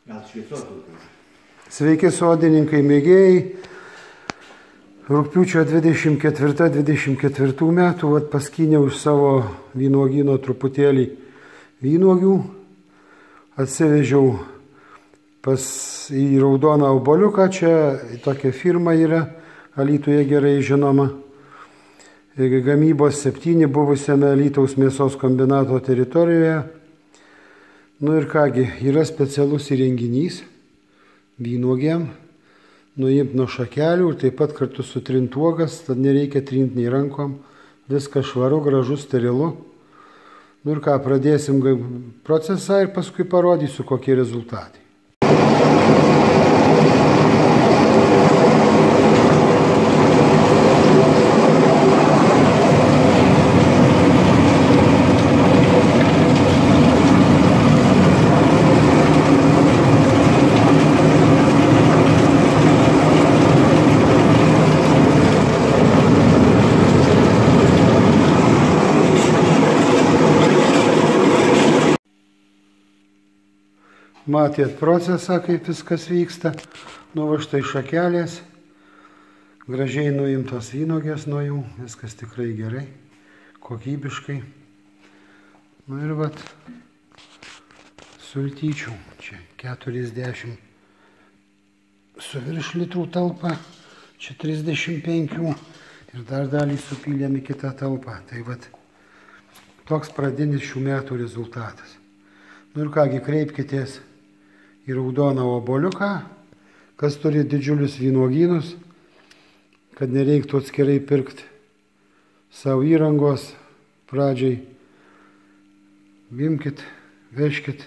Gal šviesos daugiau. Sveiki sodininkai mėgėjai. Rugpjūčio 24 metų paskyniau iš savo vynuogyno truputėlį vynuogių. Atsivežiau į Raudoną Obuoliuką. Čia tokia firma yra, Alytuje gerai žinoma. Gamybos 7 buvusiame Alytaus mėsos kombinato teritorijoje. Nu ir kągi, yra specialus įrenginys vynuogėm, nuimt nuo šakelių ir taip pat kartu sutrint uogas, tad nereikia trint nei rankom, viskas švaru, gražu, sterilu. Nu ir ką, pradėsim procesą ir paskui parodysiu, kokie rezultatai. Matėt procesą, kaip viskas vyksta. Nu va štai šakelės, gražiai nuimtos vynuogės nuo jų, viskas tikrai gerai, kokybiškai. Nu ir vat sultyčių, čia 40 su virš litrų talpa, čia 35 ir dar dalį supylėm į kitą talpą. Tai vat toks pradinis šių metų rezultatas. Nu ir kągi, kreipkitės į Raudoną Obuoliuką, kas turi didžiulius vynuogynus, kad nereiktų atskirai pirkti savo įrangos pradžiai. Imkit, vežkit.